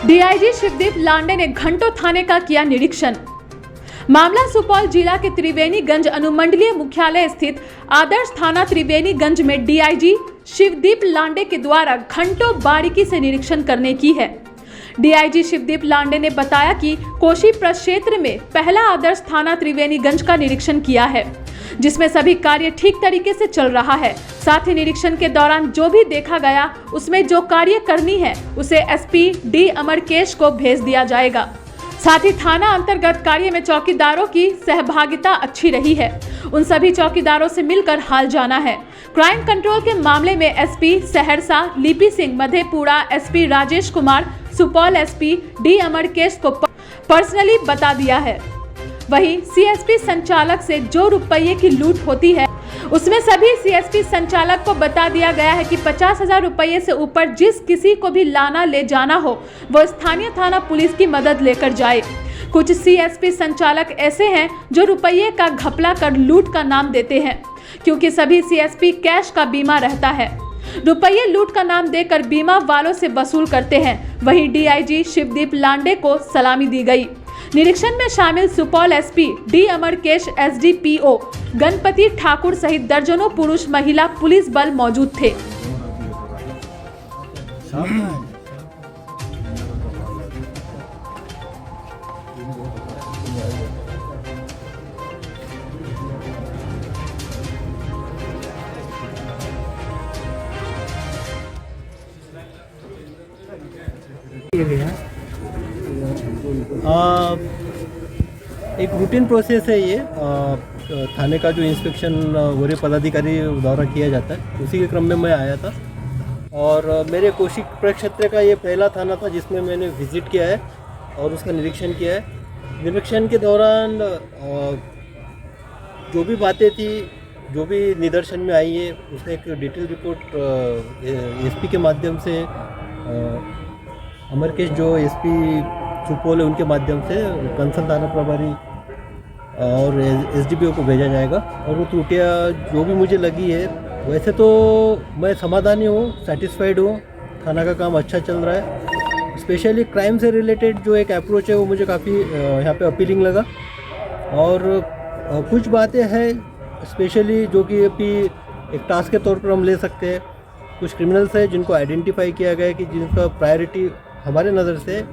DIG Shivdeep लांडे ने घंटों थाने का किया निरीक्षण। मामला सुपौल जिला के त्रिवेणीगंज अनुमंडलीय मुख्यालय स्थित आदर्श थाना त्रिवेणीगंज में डीआईजी शिवदीप लांडे के द्वारा घंटों बारीकी से निरीक्षण करने की है। डीआईजी शिवदीप लांडे ने बताया कि कोशी प्रक्षेत्र में पहला आदर्श थाना त्रिवेणीगंज का निरीक्षण किया है, जिसमें सभी कार्य ठीक तरीके से चल रहा है। साथ ही निरीक्षण के दौरान जो भी देखा गया उसमें जो कार्य करनी है उसे एसपी डी अमरकेश को भेज दिया जाएगा। साथ ही थाना अंतर्गत कार्य में चौकीदारों की सहभागिता अच्छी रही है। उन सभी चौकीदारों से मिलकर हाल जाना है। क्राइम कंट्रोल के मामले में SP Saharsa Lipi Singh, Madhepura SP Rajesh Kumar, Supaul SP D Amarkesh को पर्सनली बता दिया है। वहीं सीएसपी संचालक से जो रुपये की लूट होती है उसमें सभी सीएसपी संचालक को बता दिया गया है कि 50,000 रुपये से ऊपर जिस किसी को भी लाना ले जाना हो वो स्थानीय थाना पुलिस की मदद लेकर जाए। कुछ सीएसपी संचालक ऐसे हैं जो रुपये का घपला कर लूट का नाम देते हैं, क्योंकि सभी सीएसपी कैश का बीमा रहता है। रुपये लूट का नाम देकर बीमा वालों से वसूल करते हैं। वहीं डीआईजी शिवदीप लांडे को सलामी दी गई। निरीक्षण में शामिल Supaul SP D Amarkesh, SDPO Ganpati Thakur सहित दर्जनों पुरुष महिला पुलिस बल मौजूद थे। एक रूटीन प्रोसेस है ये। थाने का जो इंस्पेक्शन वरीय पदाधिकारी द्वारा किया जाता है, उसी के क्रम में मैं आया था और मेरे कोशी प्रक्षेत्र का ये पहला थाना था जिसमें मैंने विज़िट किया है और उसका निरीक्षण किया है। निरीक्षण के दौरान जो भी बातें थी, जो भी निदर्शन में आई है, उसने एक डिटेल रिपोर्ट एसपी के माध्यम से अमरकेश जो एसपी सुपौल है उनके माध्यम से कंसर्न थाना प्रभारी और एसडीपीओ को भेजा जाएगा। और वो त्रुटियाँ जो भी मुझे लगी है, वैसे तो मैं समाधानी हूँ, सेटिस्फाइड हूँ, थाना का काम अच्छा चल रहा है। स्पेशली क्राइम से रिलेटेड जो एक अप्रोच है वो मुझे काफ़ी यहाँ पे अपीलिंग लगा। और कुछ बातें हैं स्पेशली जो कि अभी एक टास्क के तौर पर हम ले सकते हैं। कुछ क्रिमिनल्स हैं जिनको आइडेंटिफाई किया गया है कि जिनका प्रायोरिटी हमारे नज़र से,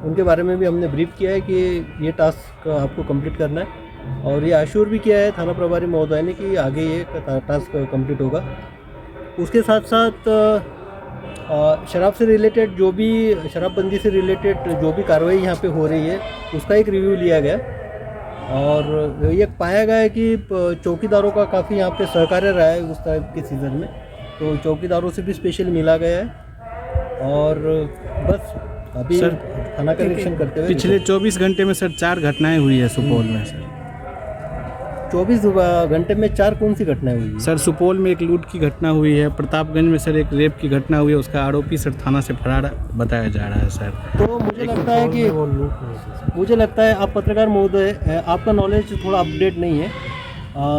उनके बारे में भी हमने ब्रीफ किया है कि ये टास्क आपको कंप्लीट करना है। और ये अश्योर भी किया है थाना प्रभारी महोदय ने कि आगे ये टास्क कंप्लीट होगा। उसके साथ साथ शराब से रिलेटेड जो भी, शराबबंदी से रिलेटेड जो भी कार्रवाई यहाँ पे हो रही है उसका एक रिव्यू लिया गया और ये पाया गया है कि चौकीदारों का काफ़ी यहाँ पे सहकार्य रहा है उस टाइप के सीज़न में, तो चौकीदारों से भी स्पेशल मिला गया है। और बस अभी सर थाना का निरीक्षण करते हुए पिछले 24 घंटे में सर 4 घटनाएं हुई है सुपौल में। सर 24 घंटे में 4 कौन सी घटनाएं हुई है? सर सुपौल में एक लूट की घटना हुई है, प्रतापगंज में सर एक रेप की घटना हुई है, उसका आरोपी सर थाना से फरार बताया जा रहा है। सर तो मुझे लगता है आप पत्रकार महोदय, आपका नॉलेज थोड़ा अपडेट नहीं है।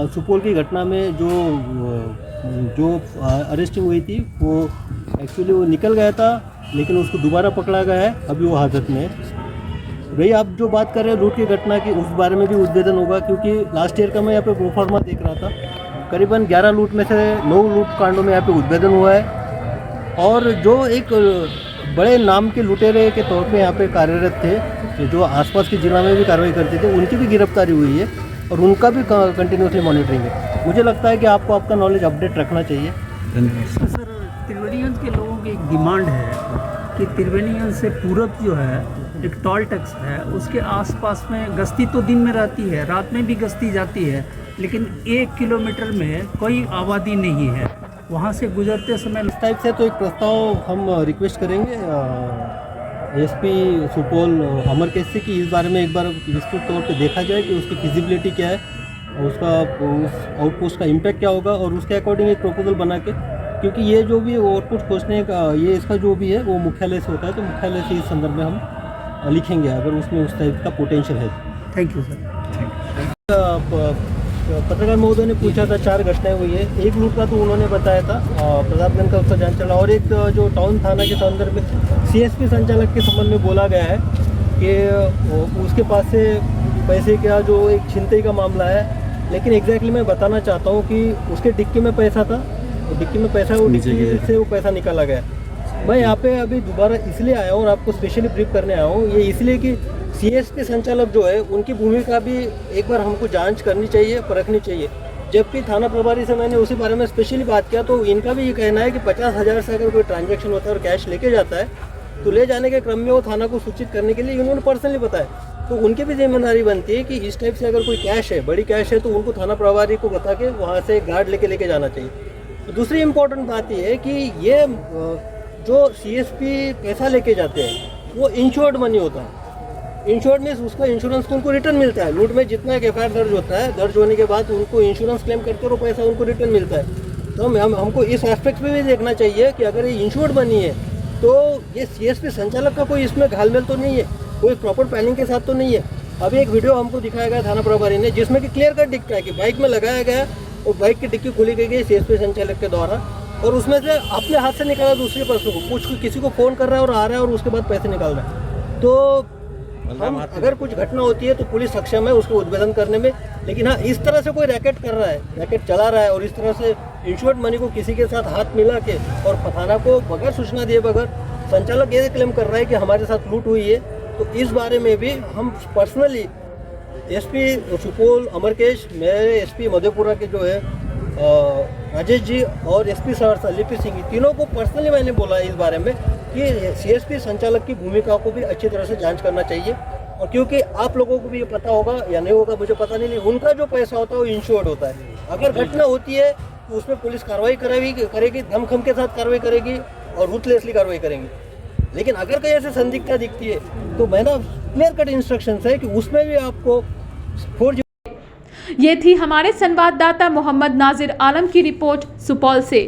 सुपौल की घटना में जो अरेस्टिंग हुई थी वो एक्चुअली वो निकल गया था, लेकिन उसको दोबारा पकड़ा गया है, अभी वो हाजत में है। भाई आप जो बात कर रहे हैं लूट की घटना की, उस बारे में भी उद्भेदन होगा, क्योंकि लास्ट ईयर का मैं यहाँ पे प्रोफार्मा देख रहा था, करीबन 11 लूट में से 9 लूट कांडों में यहाँ पे उद्भेदन हुआ है। और जो एक बड़े नाम के लुटेरे के तौर पे यहाँ पे कार्यरत थे, जो आसपास के जिला में भी कार्रवाई करते थे, उनकी भी गिरफ्तारी हुई है और उनका भी कंटिन्यूसली मॉनिटरिंग है। मुझे लगता है कि आपको आपका नॉलेज अपडेट रखना चाहिए। धन्यवाद। सर त्रिवेणीगंज के लोगों की एक डिमांड है कि त्रिवेणीगंज से पूरब जो है एक टोल टैक्स है, उसके आसपास में गश्ती तो दिन में रहती है, रात में भी गश्ती जाती है, लेकिन 1 किलोमीटर में कोई आबादी नहीं है। वहाँ से गुजरते समय इस टाइप से तो एक प्रस्ताव हम रिक्वेस्ट करेंगे एसपी सुपौल अमरकेश से कि इस बारे में एक बार विस्तृत तौर पे देखा जाए कि उसकी फिजिबिलिटी क्या है, उसका उस आउटपोस्ट का इम्पैक्ट क्या होगा और उसके अकॉर्डिंग एक प्रपोजल बना के, क्योंकि ये जो भी आउटपुट खोजने का ये इसका जो भी है वो मुख्यालय से होता है, तो मुख्यालय से इस संदर्भ में हम लिखेंगे अगर उसमें उस टाइप का पोटेंशियल है। Thank you sir. पत्रकार महोदय ने पूछा था 4 घटनाएं हुई है। एक लूट का तो उन्होंने बताया था, प्रतापगंज का उसका जांच चला, और एक जो टाउन थाना के संदर्भ में CSP संचालक के संबंध में बोला गया है कि उसके पास से पैसे का जो एक छिनतई का मामला है। लेकिन एग्जैक्टली मैं बताना चाहता हूँ कि उसके डिक्की में पैसा था, डिक्की में पैसा, वो डिक्की से वो पैसा निकाला गया। मैं यहाँ पे अभी दोबारा इसलिए आया हूँ और आपको स्पेशली ब्रीफ करने आया हूँ, ये इसलिए कि CSP संचालक जो है उनकी भूमिका भी एक बार हमको जांच करनी चाहिए, परखनी चाहिए। जबकि थाना प्रभारी से मैंने उसी बारे में स्पेशली बात किया तो इनका भी ये कहना है कि 50,000 से अगर कोई ट्रांजैक्शन होता है और कैश लेके जाता है तो ले जाने के क्रम में वो थाना को सूचित करने के लिए उन्होंने पर्सनली बताया। तो उनकी भी जिम्मेदारी बनती है कि इस टाइप से अगर कोई कैश है, बड़ी कैश है, तो उनको थाना प्रभारी को बता के वहाँ से गार्ड लेके जाना चाहिए। तो दूसरी इम्पोर्टेंट बात ये है कि ये जो CSP पैसा लेके जाते हैं वो इंश्योर्ड मनी होता है। इंश्योर्ड मीन्स उसका इंश्योरेंस को उनको रिटर्न मिलता है। लूट में जितना एक FIR दर्ज होता है, दर्ज होने के बाद उनको इंश्योरेंस क्लेम करके वो पैसा उनको रिटर्न मिलता है। तो हमको इस एस्पेक्ट में भी देखना चाहिए कि अगर ये इंश्योर्ड मनी है तो ये CSP संचालक का कोई इसमें घालमेल तो नहीं है, कोई प्रॉपर प्लानिंग के साथ तो नहीं है। अभी एक वीडियो हमको दिखाया गया थाना प्रभारी ने जिसमें कि क्लियर कट दिखता है कि बाइक में लगाया गया और बाइक की डिक्की खोली गई CSP संचालक के द्वारा, और उसमें से अपने हाथ से निकाला दूसरे पर्सन को, कुछ किसी को फ़ोन कर रहा है और आ रहा है और उसके बाद पैसे निकाल रहा है। तो हम अगर कुछ घटना होती है तो पुलिस सक्षम है उसको उद्भेदन करने में। लेकिन हाँ, इस तरह से कोई रैकेट कर रहा है, रैकेट चला रहा है और इस तरह से इंश्योर्ड मनी को किसी के साथ हाथ मिला के और थाना को बगैर सूचना दिए बगैर संचालक ये क्लेम कर रहा है कि हमारे साथ लूट हुई है, तो इस बारे में भी हम पर्सनली SP सुपौल अमरकेश, मेरे SP मधेपुरा के जो है राजेश जी और SP सहरसा लिपि सिंह, तीनों को पर्सनली मैंने बोला इस बारे में कि CSP संचालक की भूमिका को भी अच्छी तरह से जांच करना चाहिए। और क्योंकि आप लोगों को भी ये पता होगा या नहीं होगा मुझे पता नहीं, उनका जो पैसा होता है वो इंश्योर्ड होता है। अगर घटना होती है तो उसमें पुलिस कार्रवाई करेगी, दमखम के साथ कार्रवाई करेगी और रूथलेसली कार्रवाई करेंगी। लेकिन अगर कहीं ऐसे संदिग्धता दिखती है तो मेरा क्लियर कट इंस्ट्रक्शंस है कि उसमें भी आपको 4G। ये थी हमारे संवाददाता मोहम्मद नाजिर आलम की रिपोर्ट सुपौल से।